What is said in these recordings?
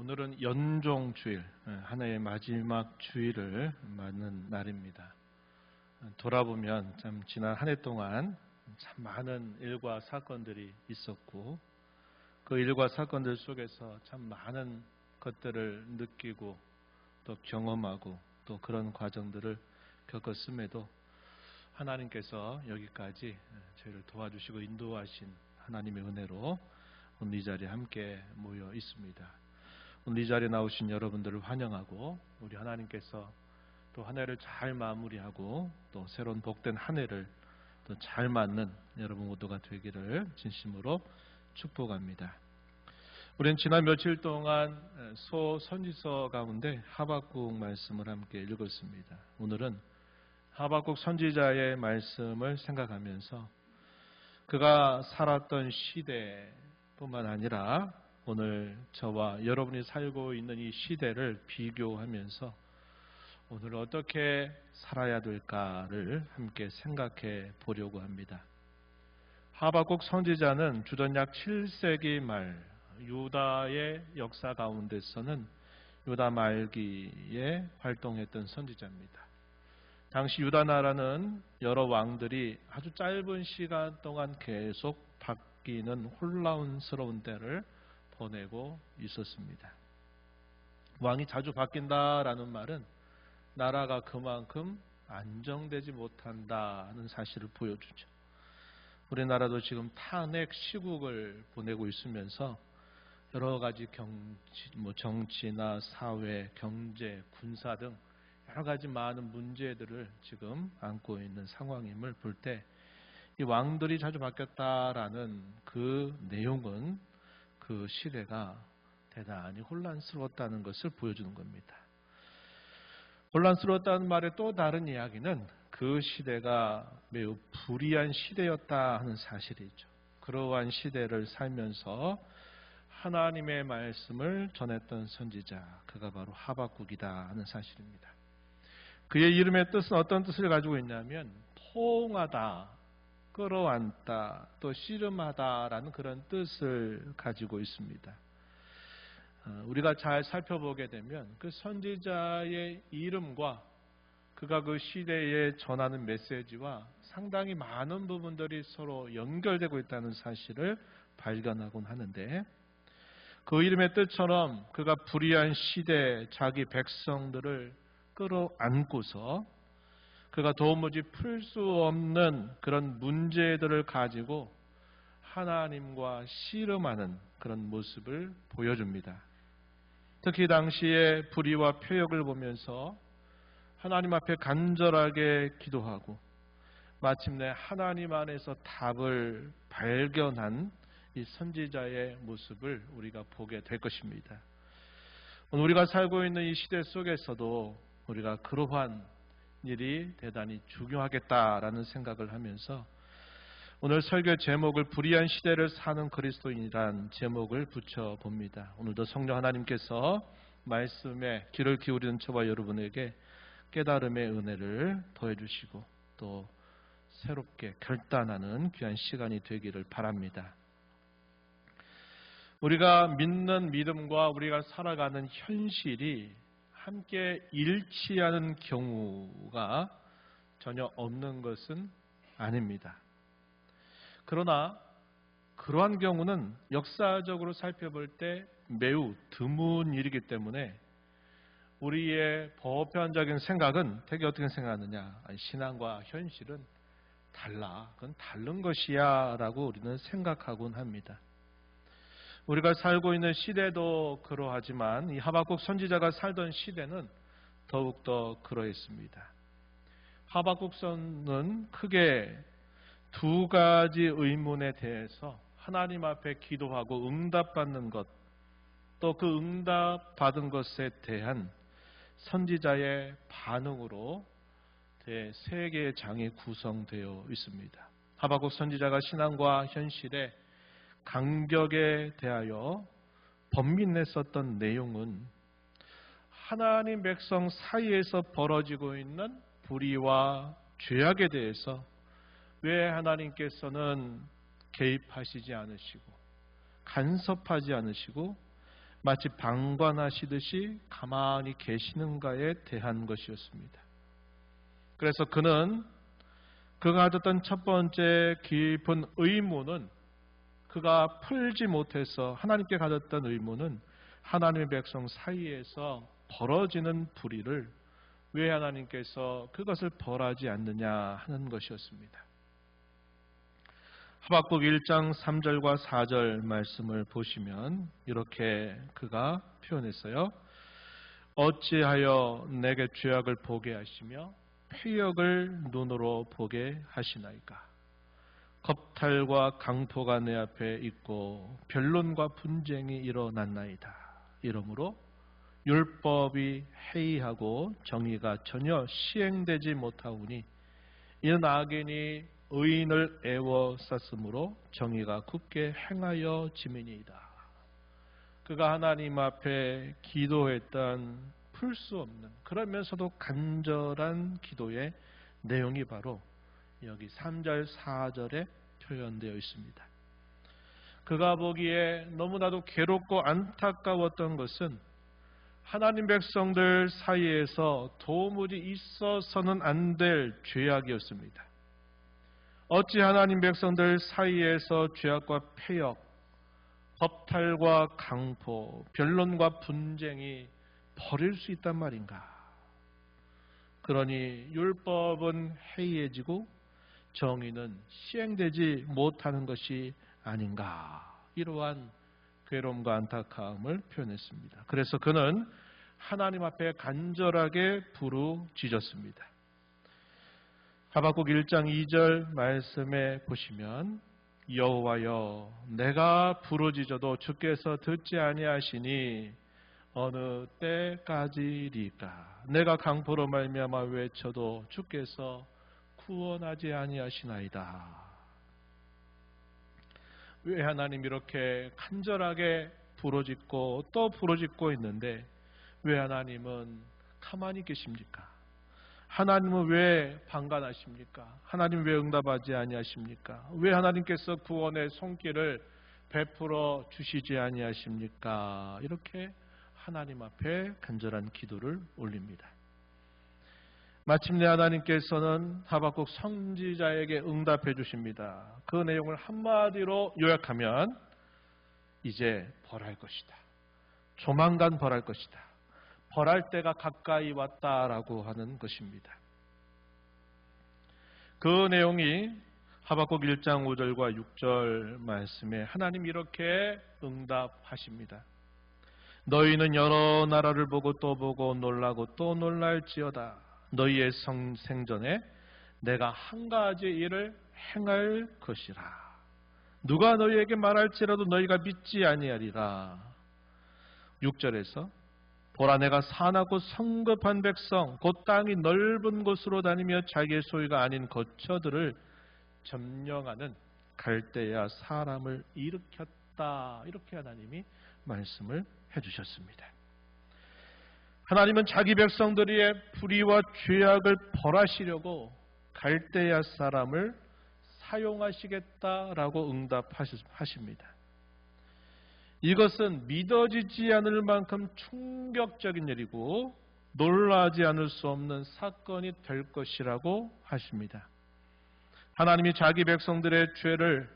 오늘은 연종주일, 하나의 마지막 주일을 맞는 날입니다. 돌아보면 참 지난 한 해 동안 참 많은 일과 사건들이 있었고 그 일과 사건들 속에서 참 많은 것들을 느끼고 또 경험하고 또 그런 과정들을 겪었음에도 하나님께서 여기까지 저희를 도와주시고 인도하신 하나님의 은혜로 오늘 이 자리에 함께 모여 있습니다. 오늘 이 자리에 나오신 여러분들을 환영하고 우리 하나님께서 또 한 해를 잘 마무리하고 또 새로운 복된 한 해를 또 잘 맞는 여러분 모두가 되기를 진심으로 축복합니다. 우리는 지난 며칠 동안 소선지서 가운데 하박국 말씀을 함께 읽었습니다. 오늘은 하박국 선지자의 말씀을 생각하면서 그가 살았던 시대뿐만 아니라 오늘 저와 여러분이 살고 있는 이 시대를 비교하면서 오늘 어떻게 살아야 될까를 함께 생각해 보려고 합니다. 하박국 선지자는 주전 약 7세기 말 유다의 역사 가운데서는 유다 말기에 활동했던 선지자입니다. 당시 유다 나라는 여러 왕들이 아주 짧은 시간 동안 계속 바뀌는 혼란스러운 때를 보내고 있었습니다. 왕이 자주 바뀐다라는 말은 나라가 그만큼 안정되지 못한다는 사실을 보여주죠. 우리나라도 지금 탄핵 시국을 보내고 있으면서 여러 가지 정치나 사회, 경제, 군사 등 여러 가지 많은 문제들을 지금 안고 있는 상황임을 볼 때 이 왕들이 자주 바뀌었다라는 그 내용은 그 시대가 대단히 혼란스러웠다는 것을 보여주는 겁니다. 혼란스러웠다는 말의 또 다른 이야기는 그 시대가 매우 불의한 시대였다 하는 사실이죠. 그러한 시대를 살면서 하나님의 말씀을 전했던 선지자, 그가 바로 하박국이다 하는 사실입니다. 그의 이름의 뜻은 어떤 뜻을 가지고 있냐면 포옹하다, 끌어안다, 또 씨름하다라는 그런 뜻을 가지고 있습니다. 우리가 잘 살펴보게 되면 그 선지자의 이름과 그가 그 시대에 전하는 메시지와 상당히 많은 부분들이 서로 연결되고 있다는 사실을 발견하곤 하는데 그 이름의 뜻처럼 그가 불의한 시대 자기 백성들을 끌어안고서 그가 도무지 풀 수 없는 그런 문제들을 가지고 하나님과 씨름하는 그런 모습을 보여줍니다. 특히 당시의 불의와 표역을 보면서 하나님 앞에 간절하게 기도하고 마침내 하나님 안에서 답을 발견한 이 선지자의 모습을 우리가 보게 될 것입니다. 오늘 우리가 살고 있는 이 시대 속에서도 우리가 그러한 일이 대단히 중요하겠다라는 생각을 하면서 오늘 설교 제목을 불의한 시대를 사는 그리스도인이란 제목을 붙여봅니다. 오늘도 성령 하나님께서 말씀에 귀를 기울이는 저와 여러분에게 깨달음의 은혜를 더해주시고 또 새롭게 결단하는 귀한 시간이 되기를 바랍니다. 우리가 믿는 믿음과 우리가 살아가는 현실이 함께 일치하는 경우가 전혀 없는 것은 아닙니다. 그러나 그러한 경우는 역사적으로 살펴볼 때 매우 드문 일이기 때문에 우리의 보편적인 생각은 되게 어떻게 생각하느냐, 신앙과 현실은 달라, 그건 다른 것이야 라고 우리는 생각하곤 합니다. 우리가 살고 있는 시대도 그러하지만 이 하박국 선지자가 살던 시대는 더욱더 그러했습니다. 하박국 선은 크게 두 가지 의문에 대해서 하나님 앞에 기도하고 응답받는 것, 또 그 응답받은 것에 대한 선지자의 반응으로 세 개의 장이 구성되어 있습니다. 하박국 선지자가 신앙과 현실에 간격에 대하여 번민했었던 내용은 하나님 백성 사이에서 벌어지고 있는 불의와 죄악에 대해서 왜 하나님께서는 개입하시지 않으시고 간섭하지 않으시고 마치 방관하시듯이 가만히 계시는가에 대한 것이었습니다. 그래서 그가 가졌던 첫 번째 깊은 의문은, 그가 풀지 못해서 하나님께 가졌던 의문은 하나님의 백성 사이에서 벌어지는 불의를 왜 하나님께서 그것을 벌하지 않느냐 하는 것이었습니다. 하박국 1장 3절과 4절 말씀을 보시면 이렇게 그가 표현했어요. 어찌하여 내게 죄악을 보게 하시며 패역을 눈으로 보게 하시나이까. 겁탈과 강포가 내 앞에 있고 변론과 분쟁이 일어났나이다. 이러므로 율법이 해이하고 정의가 전혀 시행되지 못하오니 이는 악인이 의인을 애워쌌으므로 정의가 굳게 행하여 지민이이다. 그가 하나님 앞에 기도했던 풀 수 없는, 그러면서도 간절한 기도의 내용이 바로 여기 3절 4절에 표현되어 있습니다. 그가 보기에 너무나도 괴롭고 안타까웠던 것은 하나님 백성들 사이에서 도무지 있어서는 안 될 죄악이었습니다. 어찌 하나님 백성들 사이에서 죄악과 패역, 겁탈과 강포, 변론과 분쟁이 벌일 수 있단 말인가? 그러니 율법은 해이해지고 정의는 시행되지 못하는 것이 아닌가? 이러한 괴로움과 안타까움을 표현했습니다. 그래서 그는 하나님 앞에 간절하게 부르짖었습니다. 하박국 1장 2절 말씀에 보시면 여호와여 내가 부르짖어도 주께서 듣지 아니하시니 어느 때까지리까. 내가 강포로 말미암아 외쳐도 주께서 구원하지 아니하시나이다. 왜 하나님 이렇게 간절하게 부르짖고 또 부르짖고 있는데 왜 하나님은 가만히 계십니까? 하나님은 왜 방관하십니까? 하나님 왜 응답하지 아니하십니까? 왜 하나님께서 구원의 손길을 베풀어 주시지 아니하십니까? 이렇게 하나님 앞에 간절한 기도를 올립니다. 마침내 하나님께서는 하박국 선지자에게 응답해 주십니다. 그 내용을 한마디로 요약하면 이제 벌할 것이다. 조만간 벌할 것이다. 벌할 때가 가까이 왔다라고 하는 것입니다. 그 내용이 하박국 1장 5절과 6절 말씀에 하나님 이렇게 응답하십니다. 너희는 여러 나라를 보고 또 보고 놀라고 또 놀랄지어다. 너희의 생전에 내가 한 가지 일을 행할 것이라. 누가 너희에게 말할지라도 너희가 믿지 아니하리라. 6절에서 보라 내가 산하고 성급한 백성 곧 땅이 넓은 곳으로 다니며 자기의 소유가 아닌 거처들을 점령하는 갈대아 사람을 일으켰다. 이렇게 하나님이 말씀을 해주셨습니다. 하나님은 자기 백성들의 불의와 죄악을 벌하시려고 갈대아 사람을 사용하시겠다라고 응답하십니다. 이것은 믿어지지 않을 만큼 충격적인 일이고 놀라지 않을 수 없는 사건이 될 것이라고 하십니다. 하나님이 자기 백성들의 죄를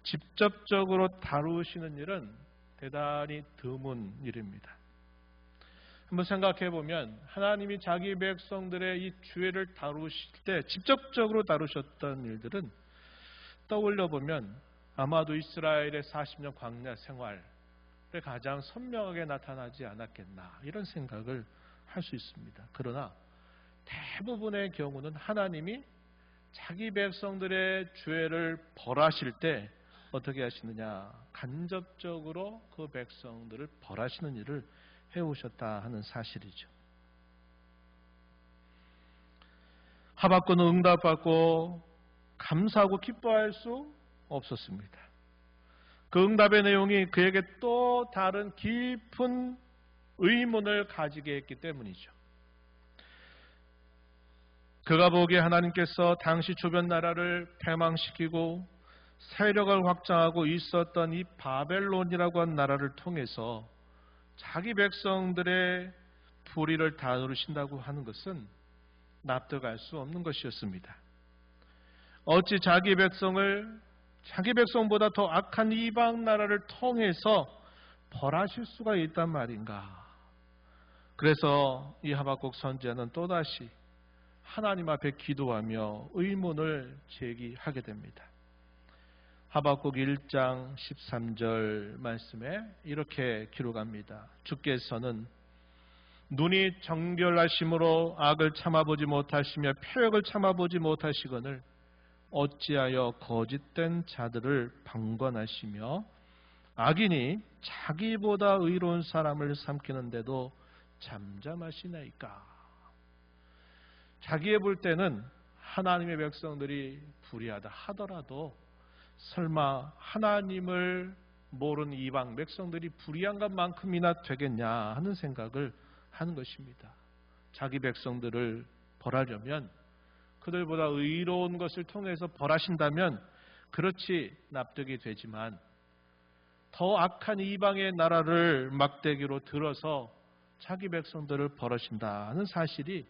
직접적으로 다루시는 일은 대단히 드문 일입니다. 한번 생각해 보면 하나님이 자기 백성들의 이 죄를 다루실 때 직접적으로 다루셨던 일들은 떠올려 보면 아마도 이스라엘의 40년 광야 생활에 가장 선명하게 나타나지 않았겠나 이런 생각을 할 수 있습니다. 그러나 대부분의 경우는 하나님이 자기 백성들의 죄를 벌하실 때 어떻게 하시느냐, 간접적으로 그 백성들을 벌하시는 일을 해오셨다 하는 사실이죠. 하박국은 응답받고 감사하고 기뻐할 수 없었습니다. 그 응답의 내용이 그에게 또 다른 깊은 의문을 가지게 했기 때문이죠. 그가 보기에 하나님께서 당시 주변 나라를 패망시키고 세력을 확장하고 있었던 이 바벨론이라고 한 나라를 통해서 자기 백성들의 불의를 다루신다고 하는 것은 납득할 수 없는 것이었습니다. 어찌 자기 백성을 자기 백성보다 더 악한 이방 나라를 통해서 벌하실 수가 있단 말인가. 그래서 이 하박국 선지자는 또다시 하나님 앞에 기도하며 의문을 제기하게 됩니다. 하박국 1장 13절 말씀에 이렇게 기록합니다. 주께서는 눈이 정결하심으로 악을 참아보지 못하시며 패역을 참아보지 못하시거늘 어찌하여 거짓된 자들을 방관하시며 악인이 자기보다 의로운 사람을 삼키는데도 잠잠하시나이까. 자기의 볼 때는 하나님의 백성들이 불의하다 하더라도 설마 하나님을 모르는 이방 백성들이 불의한 것만큼이나 되겠냐 하는 생각을 하는 것입니다. 자기 백성들을 벌하려면 그들보다 의로운 것을 통해서 벌하신다면 그렇지 납득이 되지만 더 악한 이방의 나라를 막대기로 들어서 자기 백성들을 벌하신다는 사실이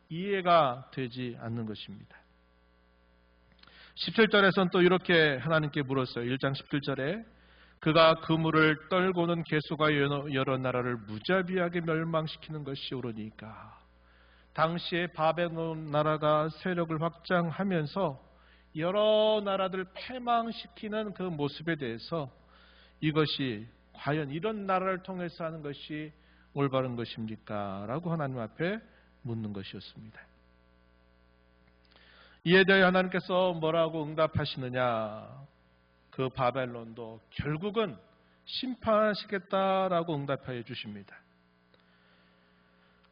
이해가 되지 않는 것입니다. 17절에서는 또 이렇게 하나님께 물었어요. 1장 17절에 그가 그물을 떨고는 개수가 여러 나라를 무자비하게 멸망시키는 것이 옳으니까. 당시에 바벨론 나라가 세력을 확장하면서 여러 나라들을 패망시키는 그 모습에 대해서 이것이 과연 이런 나라를 통해서 하는 것이 올바른 것입니까? 라고 하나님 앞에 묻는 것이었습니다. 이에 대해 하나님께서 뭐라고 응답하시느냐? 그 바벨론도 결국은 심판하시겠다라고 응답해 주십니다.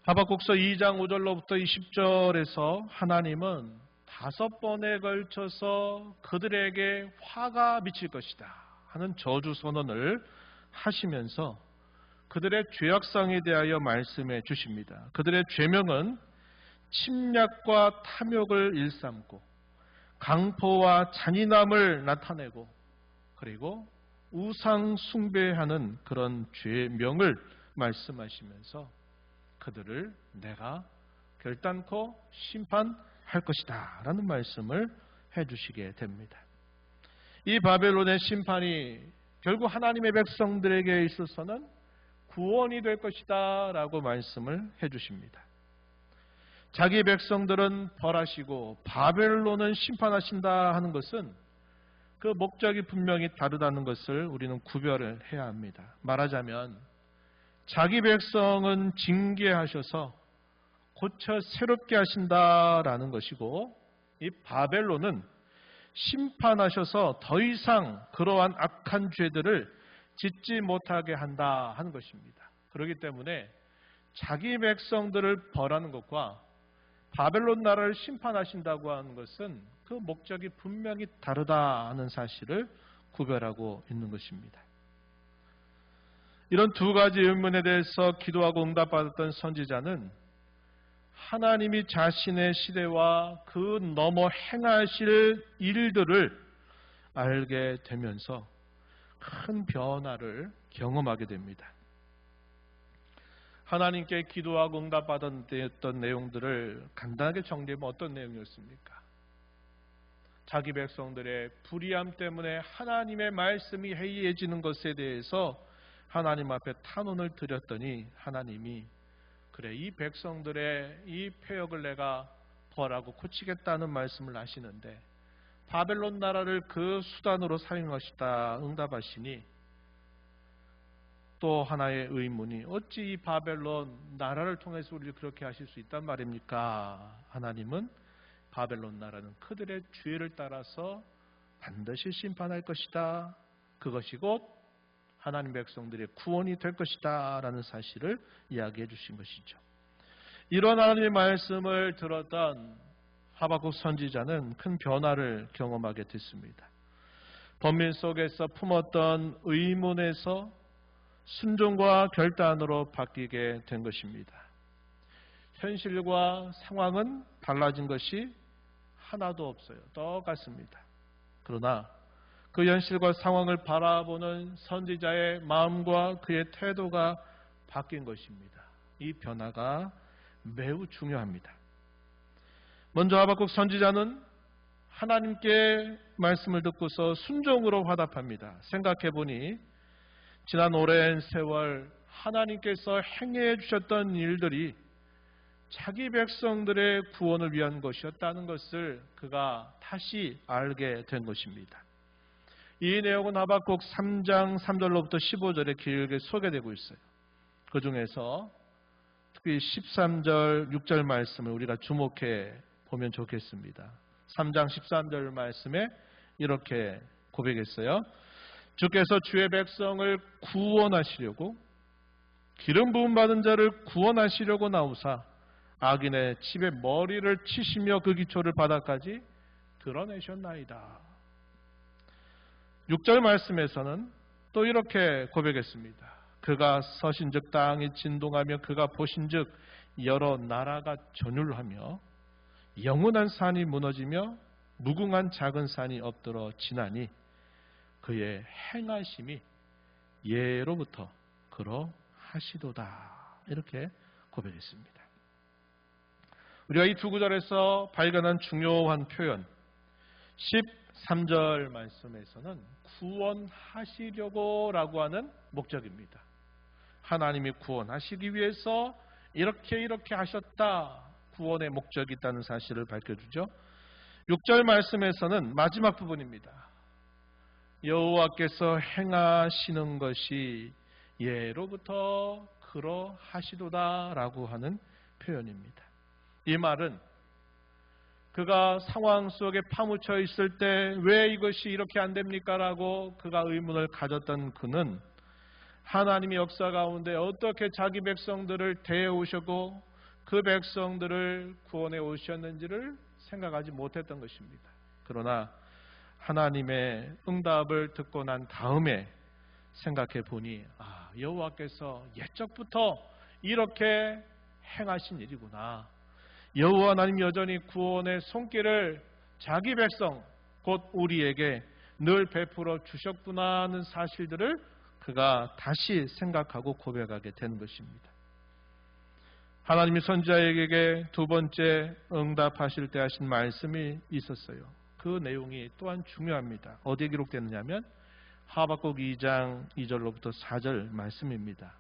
하박국서 2장 5절로부터 20절에서 하나님은 5번에 걸쳐서 그들에게 화가 미칠 것이다 하는 저주 선언을 하시면서 그들의 죄악상에 대하여 말씀해 주십니다. 그들의 죄명은 침략과 탐욕을 일삼고 강포와 잔인함을 나타내고 그리고 우상 숭배하는 그런 죄명을 말씀하시면서 그들을 내가 결단코 심판할 것이다 라는 말씀을 해주시게 됩니다. 이 바벨론의 심판이 결국 하나님의 백성들에게 있어서는 구원이 될 것이다 라고 말씀을 해주십니다. 자기 백성들은 벌하시고 바벨론은 심판하신다 하는 것은 그 목적이 분명히 다르다는 것을 우리는 구별을 해야 합니다. 말하자면 자기 백성은 징계하셔서 고쳐 새롭게 하신다라는 것이고 이 바벨론은 심판하셔서 더 이상 그러한 악한 죄들을 짓지 못하게 한다 하는 것입니다. 그렇기 때문에 자기 백성들을 벌하는 것과 바벨론 나라를 심판하신다고 하는 것은 그 목적이 분명히 다르다 하는 사실을 구별하고 있는 것입니다. 이런 두 가지 의문에 대해서 기도하고 응답받았던 선지자는 하나님이 자신의 시대와 그 너머 행하실 일들을 알게 되면서 큰 변화를 경험하게 됩니다. 하나님께 기도하고 응답받았던 내용들을 간단하게 정리하면 어떤 내용이었습니까? 자기 백성들의 불의함 때문에 하나님의 말씀이 해이해지는 것에 대해서 하나님 앞에 탄원을 드렸더니 하나님이 그래 이 백성들의 이 패역을 내가 벌하고 고치겠다는 말씀을 하시는데 바벨론 나라를 그 수단으로 사용하시다 응답하시니 또 하나의 의문이 어찌 이 바벨론 나라를 통해서 우리를 그렇게 하실 수 있단 말입니까? 하나님은 바벨론 나라는 그들의 죄를 따라서 반드시 심판할 것이다. 그것이 곧 하나님 백성들의 구원이 될 것이다 라는 사실을 이야기해 주신 것이죠. 이런 하나님의 말씀을 들었던 하박국 선지자는 큰 변화를 경험하게 됐습니다. 번민 속에서 품었던 의문에서 순종과 결단으로 바뀌게 된 것입니다. 현실과 상황은 달라진 것이 하나도 없어요. 똑같습니다. 그러나 그 현실과 상황을 바라보는 선지자의 마음과 그의 태도가 바뀐 것입니다. 이 변화가 매우 중요합니다. 먼저 하박국 선지자는 하나님께 말씀을 듣고서 순종으로 화답합니다. 생각해보니 지난 오랜 세월 하나님께서 행해 주셨던 일들이 자기 백성들의 구원을 위한 것이었다는 것을 그가 다시 알게 된 것입니다. 이 내용은 하박국 3장 3절로부터 15절에 길게 소개되고 있어요. 그 중에서 특히 13절, 6절 말씀을 우리가 주목해 보면 좋겠습니다. 3장 13절 말씀에 이렇게 고백했어요. 주께서 주의 백성을 구원하시려고 기름 부음 받은 자를 구원하시려고 나오사 악인의 집에 머리를 치시며 그 기초를 바닥까지 드러내셨나이다. 6절 말씀에서는 또 이렇게 고백했습니다. 그가 서신즉 땅이 진동하며 그가 보신즉 여러 나라가 전율하며 영원한 산이 무너지며 무궁한 작은 산이 엎드러 지나니 그의 행하심이 예로부터 그러하시도다. 이렇게 고백했습니다. 우리가 이 두 구절에서 발견한 중요한 표현 13절 말씀에서는 구원하시려고 라고 하는 목적입니다. 하나님이 구원하시기 위해서 이렇게 하셨다. 구원의 목적이 있다는 사실을 밝혀주죠. 6절 말씀에서는 마지막 부분입니다. 여호와께서 행하시는 것이 예로부터 그러하시도다 라고 하는 표현입니다. 이 말은 그가 상황 속에 파묻혀 있을 때 왜 이것이 이렇게 안 됩니까? 라고 그가 의문을 가졌던 그는 하나님의 역사 가운데 어떻게 자기 백성들을 대해오셨고 그 백성들을 구원해 오셨는지를 생각하지 못했던 것입니다. 그러나 하나님의 응답을 듣고 난 다음에 생각해 보니 여호와께서 옛적부터 이렇게 행하신 일이구나. 여호와 하나님 여전히 구원의 손길을 자기 백성 곧 우리에게 늘 베풀어 주셨구나 하는 사실들을 그가 다시 생각하고 고백하게 된 것입니다. 하나님이 선지자에게 두 번째 응답하실 때 하신 말씀이 있었어요. 그 내용이 또한 중요합니다. 어디에 기록됐느냐면 하박국 2장 2절로부터 4절 말씀입니다.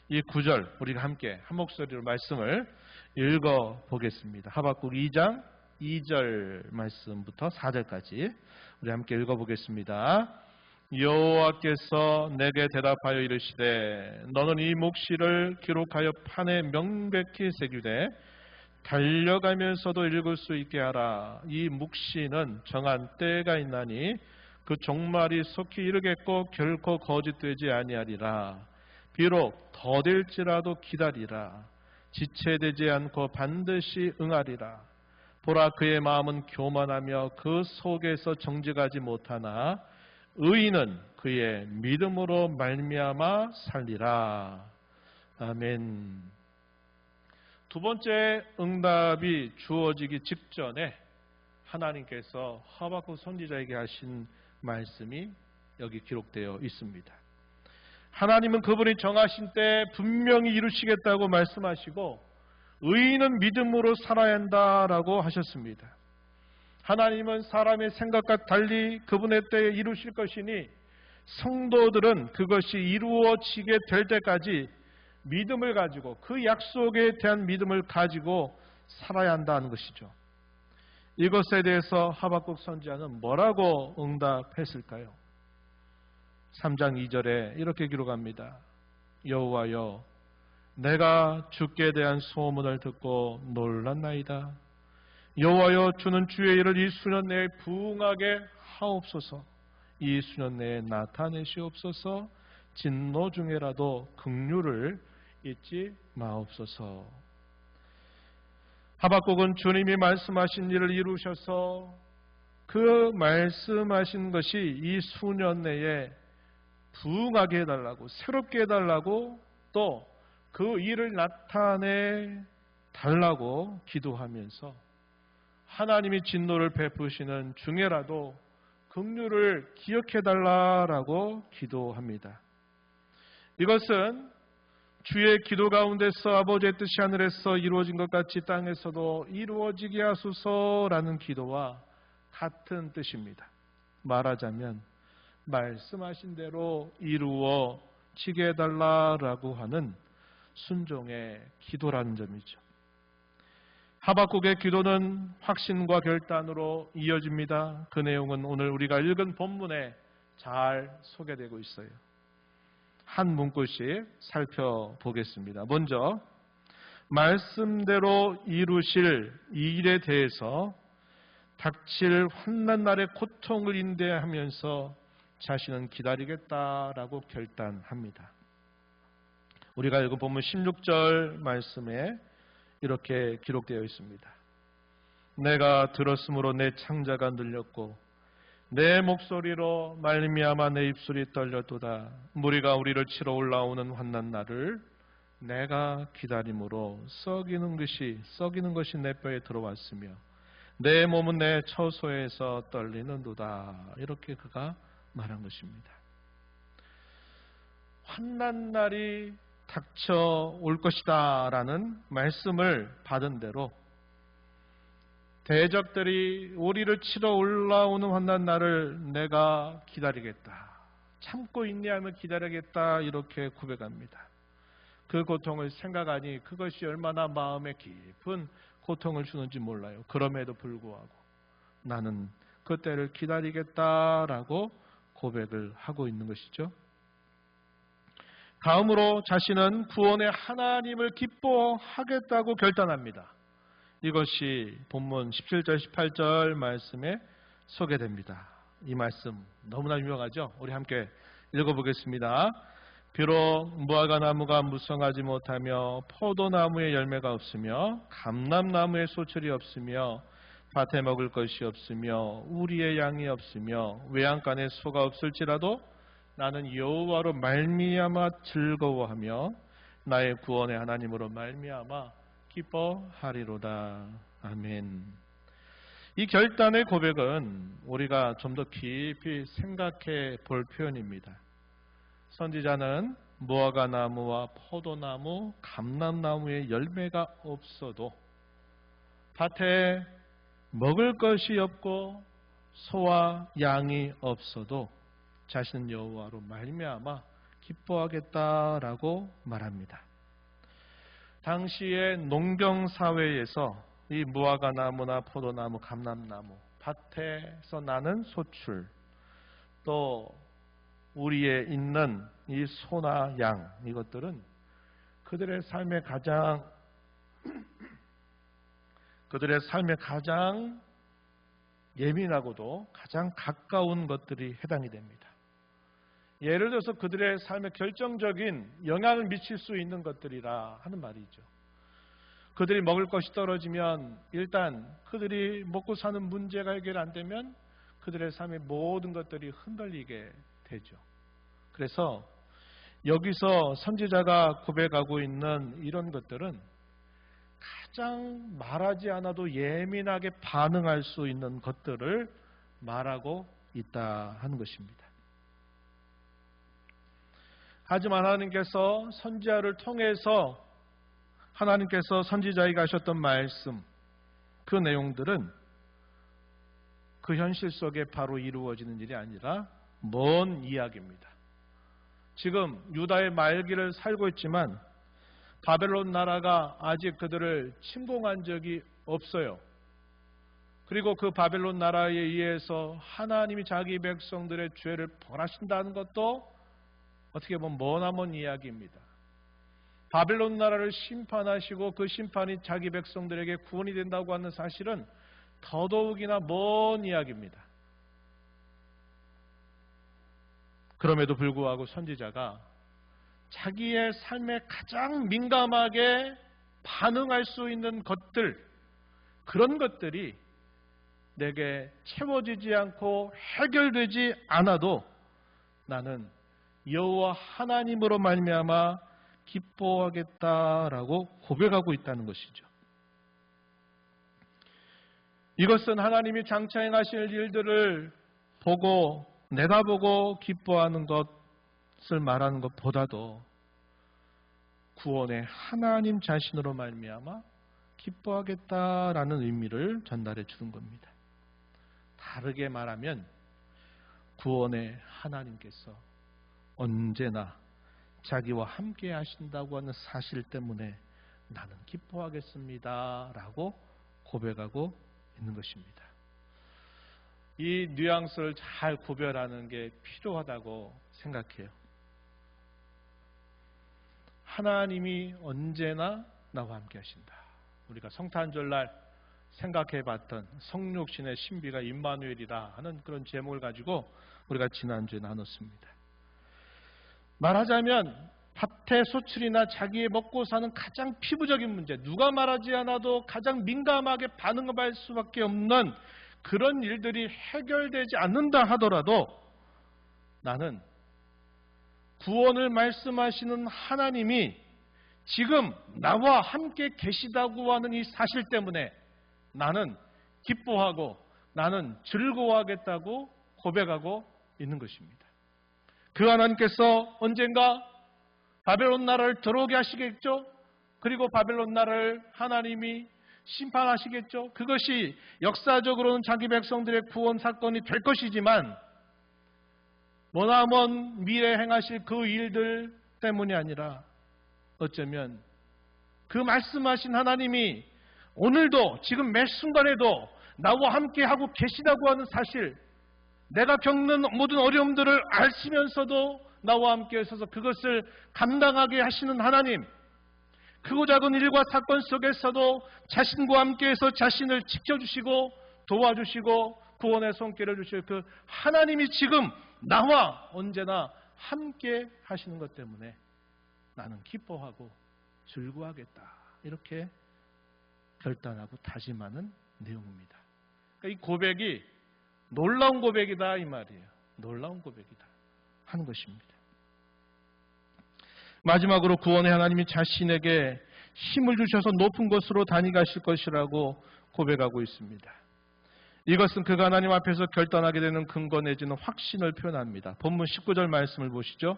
이 9절 우리가 함께 한 목소리로 말씀을 읽어보겠습니다. 하박국 2장 2절 말씀부터 4절까지 우리 함께 읽어보겠습니다. 여호와께서 내게 대답하여 이르시되 너는 이 묵시를 기록하여 판에 명백히 새기되 달려가면서도 읽을 수 있게 하라. 이 묵시는 정한 때가 있나니 그 종말이 속히 이르겠고 결코 거짓되지 아니하리라. 비록 더딜지라도 기다리라. 지체되지 않고 반드시 응하리라. 보라 그의 마음은 교만하며 그 속에서 정직하지 못하나 의인은 그의 믿음으로 말미암아 살리라. 아멘. 두 번째 응답이 주어지기 직전에 하나님께서 하박국 선지자에게 하신 말씀이 여기 기록되어 있습니다. 하나님은 그분이 정하신 때 분명히 이루시겠다고 말씀하시고 의인은 믿음으로 살아야 한다라고 하셨습니다. 하나님은 사람의 생각과 달리 그분의 때에 이루실 것이니 성도들은 그것이 이루어지게 될 때까지 믿음을 가지고 그 약속에 대한 믿음을 가지고 살아야 한다는 것이죠. 이것에 대해서 하박국 선지자는 뭐라고 응답했을까요? 3장 2절에 이렇게 기록합니다. 여호와여 내가 주께 대한 소문을 듣고 놀랐나이다. 여호와여 주는 주의 일을 이 수년 내에 부응하게 하옵소서. 이 수년 내에 나타내시옵소서. 진노 중에라도 긍휼을 잊지 마옵소서. 하박국은 주님이 말씀하신 일을 이루셔서 그 말씀하신 것이 이 수년 내에 부응하게 해달라고 새롭게 해달라고 또 그 일을 나타내 달라고 기도하면서 하나님이 진노를 베푸시는 중에라도 긍휼을 기억해 달라고 기도합니다. 이것은 주의 기도 가운데서 아버지의 뜻이 하늘에서 이루어진 것 같이 땅에서도 이루어지게 하소서라는 기도와 같은 뜻입니다. 말하자면 말씀하신 대로 이루어지게 해달라라고 하는 순종의 기도라는 점이죠. 하박국의 기도는 확신과 결단으로 이어집니다. 그 내용은 오늘 우리가 읽은 본문에 잘 소개되고 있어요. 한 문구씩 살펴보겠습니다. 먼저 말씀대로 이루실 이 일에 대해서 닥칠 환난 날의 고통을 인내하면서 자신은 기다리겠다라고 결단합니다. 우리가 읽은 본문 16절 말씀에 이렇게 기록되어 있습니다. 내가 들었으므로 내 창자가 늘렸고 내 목소리로 말미암아 내 입술이 떨렸도다. 무리가 우리를 치러 올라오는 환난 날을 내가 기다림으로 썩이는 것이 내 뼈에 들어왔으며 내 몸은 내 처소에서 떨리는도다. 이렇게 그가 말한 것입니다. 환난 날이 닥쳐올 것이다 라는 말씀을 받은 대로 대적들이 우리를 치러 올라오는 환난 날을 내가 기다리겠다. 참고 인내하며 기다리겠다. 이렇게 고백합니다. 그 고통을 생각하니 그것이 얼마나 마음에 깊은 고통을 주는지 몰라요. 그럼에도 불구하고 나는 그때를 기다리겠다라고 고백을 하고 있는 것이죠. 다음으로 자신은 구원의 하나님을 기뻐하겠다고 결단합니다. 이것이 본문 17절 18절 말씀에 소개됩니다. 이 말씀 너무나 유명하죠? 우리 함께 읽어보겠습니다. 비록 무화과 나무가 무성하지 못하며 포도나무에 열매가 없으며 감람나무에 소출이 없으며 밭에 먹을 것이 없으며 우리의 양이 없으며 외양간에 소가 없을지라도 나는 여호와로 말미암아 즐거워하며 나의 구원의 하나님으로 말미암아 기뻐하리로다. 아멘. 이 결단의 고백은 우리가 좀 더 깊이 생각해 볼 표현입니다. 선지자는 무화과 나무와 포도나무, 감람나무에 열매가 없어도 밭에 먹을 것이 없고 소와 양이 없어도 자신은 여호와로 말미암아 기뻐하겠다라고 말합니다. 당시의 농경 사회에서 이 무화과 나무나 포도나무, 감람나무, 밭에서 나는 소출, 또 우리에 있는 이 소나 양, 이것들은 그들의 삶에 가장 예민하고도 가장 가까운 것들이 해당이 됩니다. 예를 들어서 그들의 삶에 결정적인 영향을 미칠 수 있는 것들이라 하는 말이죠. 그들이 먹을 것이 떨어지면 일단 그들이 먹고 사는 문제가 해결 안 되면 그들의 삶의 모든 것들이 흔들리게 되죠. 그래서 여기서 선지자가 고백하고 있는 이런 것들은 가장 말하지 않아도 예민하게 반응할 수 있는 것들을 말하고 있다 하는 것입니다. 하지만 하나님께서 선지자를 통해서 하나님께서 선지자에게 하셨던 말씀, 그 내용들은 그 현실 속에 바로 이루어지는 일이 아니라 먼 이야기입니다. 지금 유다의 말기를 살고 있지만 바벨론 나라가 아직 그들을 침공한 적이 없어요. 그리고 그 바벨론 나라에 의해서 하나님이 자기 백성들의 죄를 벌하신다는 것도 어떻게 보면 머나먼 이야기입니다. 바벨론 나라를 심판하시고 그 심판이 자기 백성들에게 구원이 된다고 하는 사실은 더더욱이나 먼 이야기입니다. 그럼에도 불구하고 선지자가 자기의 삶에 가장 민감하게 반응할 수 있는 것들, 그런 것들이 내게 채워지지 않고 해결되지 않아도 나는 여호와 하나님으로 말미암아 기뻐하겠다라고 고백하고 있다는 것이죠. 이것은 하나님이 장차 행하실 일들을 보고 내다보고 기뻐하는 것을 말하는 것보다도 구원의 하나님 자신으로 말미암아 기뻐하겠다라는 의미를 전달해 주는 겁니다. 다르게 말하면 구원의 하나님께서 언제나 자기와 함께 하신다고 하는 사실 때문에 나는 기뻐하겠습니다 라고 고백하고 있는 것입니다. 이 뉘앙스를 잘 구별하는 게 필요하다고 생각해요. 하나님이 언제나 나와 함께 하신다. 우리가 성탄절날 생각해봤던 성육신의 신비가 임마누엘이라 하는 그런 제목을 가지고 우리가 지난주에 나눴습니다. 말하자면 밭의 소출이나 자기의 먹고 사는 가장 피부적인 문제, 누가 말하지 않아도 가장 민감하게 반응할 수밖에 없는 그런 일들이 해결되지 않는다 하더라도 나는 구원을 말씀하시는 하나님이 지금 나와 함께 계시다고 하는 이 사실 때문에 나는 기뻐하고 나는 즐거워하겠다고 고백하고 있는 것입니다. 그 하나님께서 언젠가 바벨론 나라를 들어오게 하시겠죠? 그리고 바벨론 나라를 하나님이 심판하시겠죠? 그것이 역사적으로는 자기 백성들의 구원 사건이 될 것이지만 머나먼 미래에 행하실 그 일들 때문이 아니라 어쩌면 그 말씀하신 하나님이 오늘도 지금 매 순간에도 나와 함께 하고 계시다고 하는 사실, 내가 겪는 모든 어려움들을 아시면서도 나와 함께 있어서 그것을 감당하게 하시는 하나님, 크고 작은 일과 사건 속에서도 자신과 함께해서 자신을 지켜주시고 도와주시고 구원의 손길을 주실 그 하나님이 지금 나와 언제나 함께 하시는 것 때문에 나는 기뻐하고 즐거워하겠다. 이렇게 결단하고 다짐하는 내용입니다. 그러니까 이 고백이 놀라운 고백이다 이 말이에요. 놀라운 고백이다 하는 것입니다. 마지막으로 구원의 하나님이 자신에게 힘을 주셔서 높은 곳으로 다니가실 것이라고 고백하고 있습니다. 이것은 그가 하나님 앞에서 결단하게 되는 근거 내지는 확신을 표현합니다. 본문 19절 말씀을 보시죠.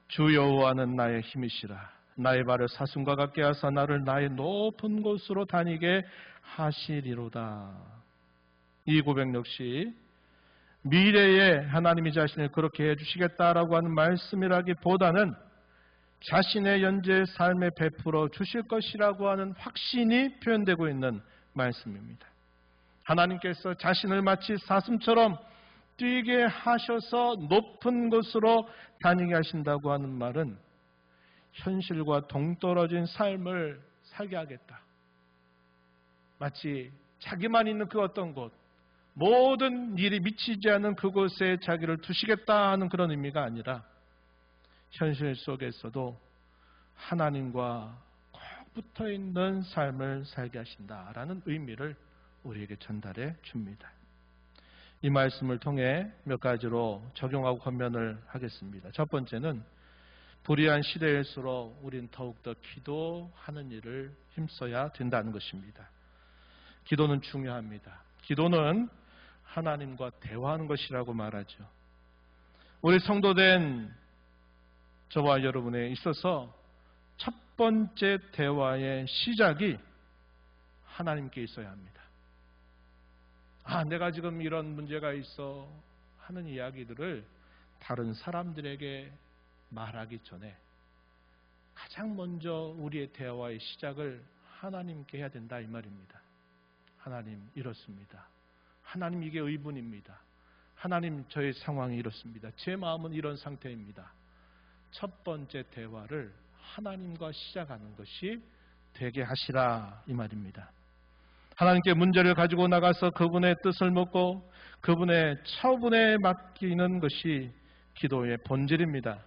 주 여호와는 나의 힘이시라. 나의 발을 사슴과 같게 하사 나를 나의 높은 곳으로 다니게 하시리로다. 이 고백 역시 미래에 하나님이 자신을 그렇게 해주시겠다라고 하는 말씀이라기보다는 자신의 현재의 삶에 베풀어 주실 것이라고 하는 확신이 표현되고 있는 말씀입니다. 하나님께서 자신을 마치 사슴처럼 뛰게 하셔서 높은 곳으로 다니게 하신다고 하는 말은 현실과 동떨어진 삶을 살게 하겠다. 마치 자기만 있는 그 어떤 곳, 모든 일이 미치지 않는 그곳에 자기를 두시겠다 하는 그런 의미가 아니라 현실 속에서도 하나님과 꼭 붙어있는 삶을 살게 하신다라는 의미를 우리에게 전달해 줍니다. 이 말씀을 통해 몇 가지로 적용하고 권면을 하겠습니다. 첫 번째는 불의한 시대일수록 우린 더욱더 기도하는 일을 힘써야 된다는 것입니다. 기도는 중요합니다. 기도는 하나님과 대화하는 것이라고 말하죠. 우리 성도된 저와 여러분에 있어서 첫 번째 대화의 시작이 하나님께 있어야 합니다. 내가 지금 이런 문제가 있어 하는 이야기들을 다른 사람들에게 말하기 전에 가장 먼저 우리의 대화의 시작을 하나님께 해야 된다 이 말입니다. 하나님 이렇습니다. 하나님 이게 의문입니다. 하나님 저의 상황이 이렇습니다. 제 마음은 이런 상태입니다. 첫 번째 대화를 하나님과 시작하는 것이 되게 하시라 이 말입니다. 하나님께 문제를 가지고 나가서 그분의 뜻을 묻고 그분의 처분에 맡기는 것이 기도의 본질입니다.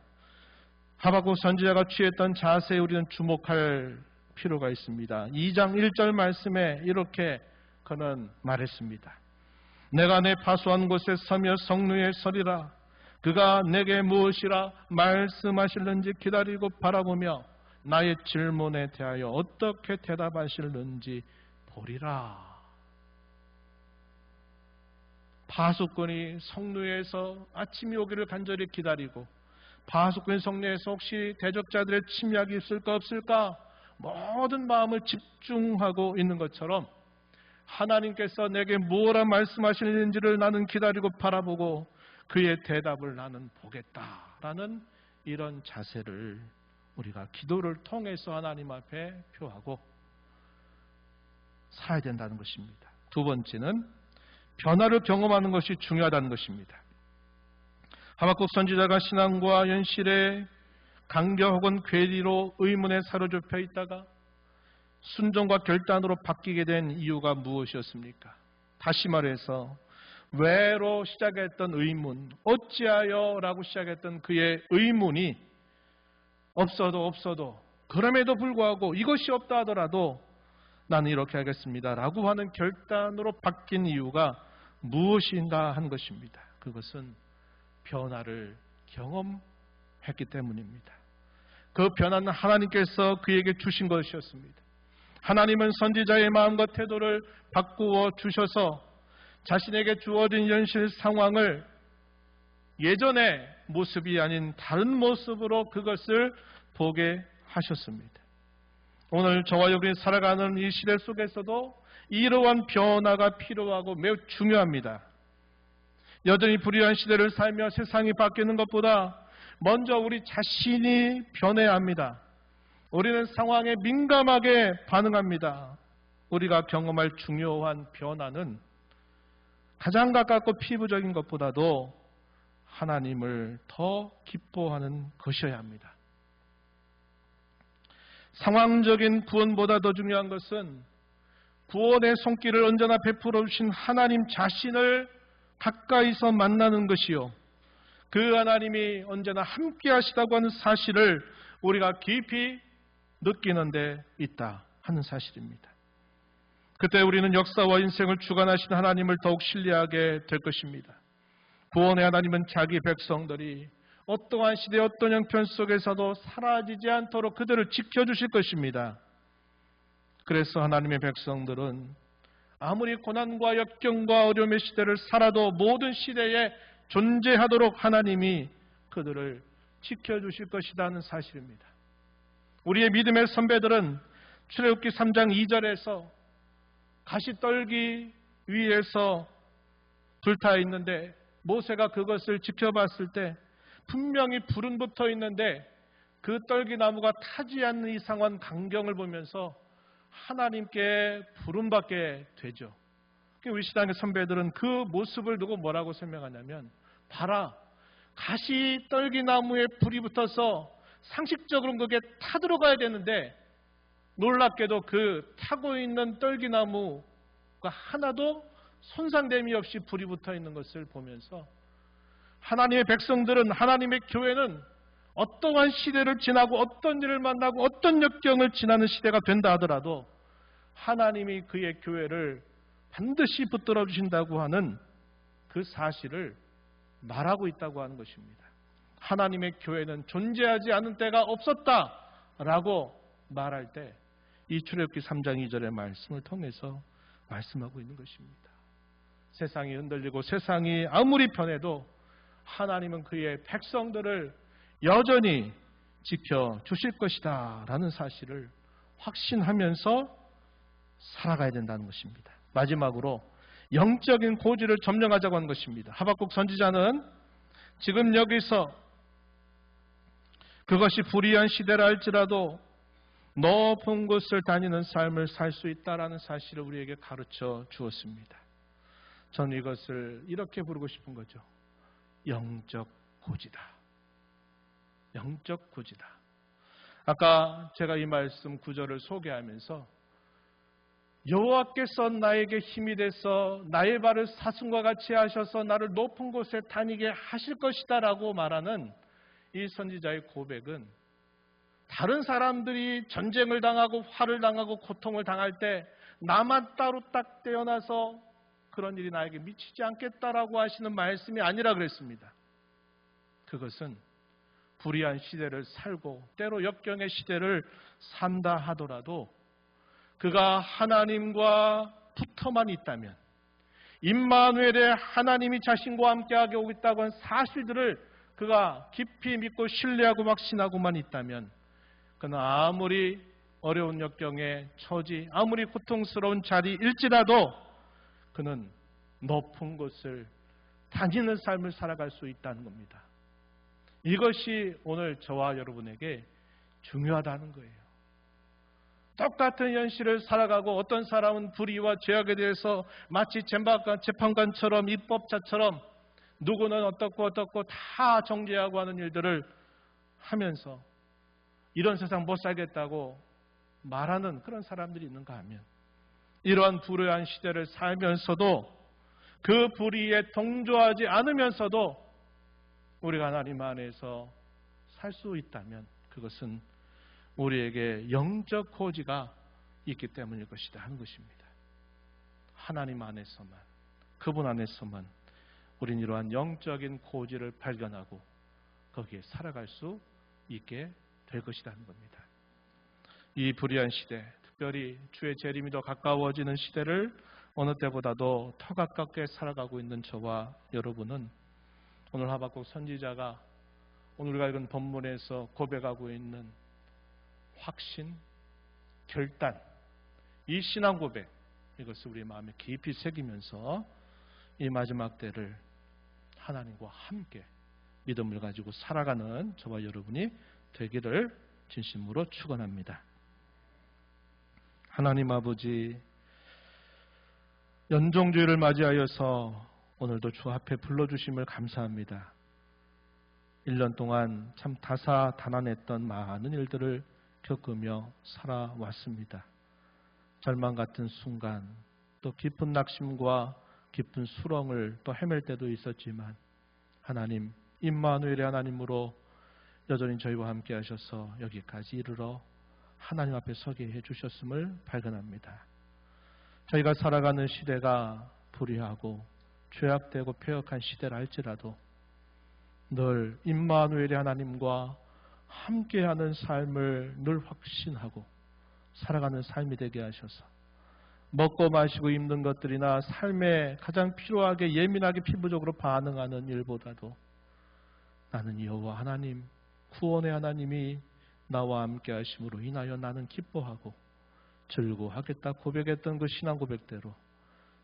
하박국 선지자가 취했던 자세에 우리는 주목할 필요가 있습니다. 2장 1절 말씀에 이렇게 그는 말했습니다. 내가 내 파수한 곳에 서며 성루에 서리라. 그가 내게 무엇이라 말씀하실는지 기다리고 바라보며 나의 질문에 대하여 어떻게 대답하실는지 보리라. 파수꾼이 성루에서 아침이 오기를 간절히 기다리고 파수꾼 성내에서 혹시 대적자들의 침략이 있을까 없을까 모든 마음을 집중하고 있는 것처럼 하나님께서 내게 뭐라 말씀하시는지를 나는 기다리고 바라보고 그의 대답을 나는 보겠다라는 이런 자세를 우리가 기도를 통해서 하나님 앞에 표하고 살아야 된다는 것입니다. 두 번째는 변화를 경험하는 것이 중요하다는 것입니다. 하박국 선지자가 신앙과 현실의 강경 혹은 괴리로 의문에 사로잡혀 있다가 순종과 결단으로 바뀌게 된 이유가 무엇이었습니까? 다시 말해서 왜로 시작했던 의문, 어찌하여 라고 시작했던 그의 의문이 없어도 그럼에도 불구하고 이것이 없다 하더라도 나는 이렇게 하겠습니다 라고 하는 결단으로 바뀐 이유가 무엇인가 하는 것입니다. 그것은 변화를 경험했기 때문입니다. 그 변화는 하나님께서 그에게 주신 것이었습니다. 하나님은 선지자의 마음과 태도를 바꾸어 주셔서 자신에게 주어진 현실 상황을 예전의 모습이 아닌 다른 모습으로 그것을 보게 하셨습니다. 오늘 저와 여러분이 살아가는 이 시대 속에서도 이러한 변화가 필요하고 매우 중요합니다. 여전히 불의한 시대를 살며 세상이 바뀌는 것보다 먼저 우리 자신이 변해야 합니다. 우리는 상황에 민감하게 반응합니다. 우리가 경험할 중요한 변화는 가장 가깝고 피부적인 것보다도 하나님을 더 기뻐하는 것이어야 합니다. 상황적인 구원보다 더 중요한 것은 구원의 손길을 언제나 베풀어 주신 하나님 자신을 가까이서 만나는 것이요, 그 하나님이 언제나 함께 하시다고 하는 사실을 우리가 깊이 느끼는 데 있다 하는 사실입니다. 그때 우리는 역사와 인생을 주관하신 하나님을 더욱 신뢰하게 될 것입니다. 구원의 하나님은 자기 백성들이 어떠한 시대 어떤 형편 속에서도 사라지지 않도록 그들을 지켜주실 것입니다. 그래서 하나님의 백성들은 아무리 고난과 역경과 어려움의 시대를 살아도 모든 시대에 존재하도록 하나님이 그들을 지켜주실 것이라는 사실입니다. 우리의 믿음의 선배들은 출애굽기 3장 2절에서 가시떨기 위에서 불타 있는데 모세가 그것을 지켜봤을 때 분명히 불은 붙어 있는데 그 떨기나무가 타지 않는 이상한 광경을 보면서 하나님께 부름받게 되죠. 우리 신앙의 선배들은 그 모습을 두고 뭐라고 설명하냐면, 봐라, 가시 떨기나무에 불이 붙어서 상식적으로는 그게 타들어가야 되는데 놀랍게도 그 타고 있는 떨기나무가 하나도 손상됨이 없이 불이 붙어 있는 것을 보면서 하나님의 백성들은, 하나님의 교회는 어떠한 시대를 지나고 어떤 일을 만나고 어떤 역경을 지나는 시대가 된다 하더라도 하나님이 그의 교회를 반드시 붙들어 주신다고 하는 그 사실을 말하고 있다고 하는 것입니다. 하나님의 교회는 존재하지 않은 때가 없었다라고 말할 때 이 출애굽기 3장 2절의 말씀을 통해서 말씀하고 있는 것입니다. 세상이 흔들리고 세상이 아무리 변해도 하나님은 그의 백성들을 여전히 지켜주실 것이다 라는 사실을 확신하면서 살아가야 된다는 것입니다. 마지막으로 영적인 고지를 점령하자고 하는 것입니다. 하박국 선지자는 지금 여기서 그것이 불의한 시대라 할지라도 높은 곳을 다니는 삶을 살 수 있다라는 사실을 우리에게 가르쳐 주었습니다. 저는 이것을 이렇게 부르고 싶은 거죠. 영적 고지다. 영적 고지다. 아까 제가 이 말씀 구절을 소개하면서 여호와께서 나에게 힘이 돼서 나의 발을 사슴과 같이 하셔서 나를 높은 곳에 다니게 하실 것이다 라고 말하는 이 선지자의 고백은 다른 사람들이 전쟁을 당하고 화를 당하고 고통을 당할 때 나만 따로 딱 떼어놔서 그런 일이 나에게 미치지 않겠다라고 하시는 말씀이 아니라 그랬습니다. 그것은 불의한 시대를 살고 때로 역경의 시대를 산다 하더라도 그가 하나님과 붙어만 있다면, 임마누엘의 하나님이 자신과 함께하게 오겠다고 한 사실들을 그가 깊이 믿고 신뢰하고 확신하고만 있다면 그는 아무리 어려운 역경에 처지, 아무리 고통스러운 자리일지라도 그는 높은 곳을 다니는 삶을 살아갈 수 있다는 겁니다. 이것이 오늘 저와 여러분에게 중요하다는 거예요. 똑같은 현실을 살아가고 어떤 사람은 불의와 죄악에 대해서 마치 재판관처럼 입법자처럼 누구는 어떻고 다 정죄하고 하는 일들을 하면서 이런 세상 못 살겠다고 말하는 그런 사람들이 있는가 하면 이러한 불의한 시대를 살면서도 그 불의에 동조하지 않으면서도 우리가 하나님 안에서 살 수 있다면 그것은 우리에게 영적 고지가 있기 때문일 것이다 하는 것입니다. 하나님 안에서만, 그분 안에서만 우리는 이러한 영적인 고지를 발견하고 거기에 살아갈 수 있게 될 것이다 하는 겁니다. 이 불의한 시대, 특별히 주의 재림이 더 가까워지는 시대를 어느 때보다도 더 가깝게 살아가고 있는 저와 여러분은 오늘 하박국 선지자가 오늘 우리가 읽은 본문에서 고백하고 있는 확신, 결단, 이 신앙 고백, 이것을 우리 마음에 깊이 새기면서 이 마지막 때를 하나님과 함께 믿음을 가지고 살아가는 저와 여러분이 되기를 진심으로 축원합니다. 하나님 아버지, 연종주의를 맞이하여서 오늘도 주 앞에 불러주심을 감사합니다. 1년 동안 참 다사다난했던 많은 일들을 겪으며 살아왔습니다. 절망 같은 순간, 또 깊은 낙심과 깊은 수렁을 또 헤맬 때도 있었지만 하나님, 임마누엘의 하나님으로 여전히 저희와 함께 하셔서 여기까지 이르러 하나님 앞에 서게 해주셨음을 발견합니다. 저희가 살아가는 시대가 불의하고 죄악되고 폐역한 시대라 할지라도 늘 임마누엘의 하나님과 함께하는 삶을 늘 확신하고 살아가는 삶이 되게 하셔서 먹고 마시고 입는 것들이나 삶에 가장 필요하게 예민하게 피부적으로 반응하는 일보다도 나는 여호와 하나님, 구원의 하나님이 나와 함께 하심으로 인하여 나는 기뻐하고 즐거워하겠다 고백했던 그 신앙 고백대로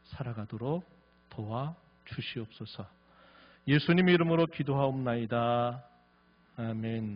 살아가도록 도와주시옵소서. 예수님 이름으로 기도하옵나이다. 아멘.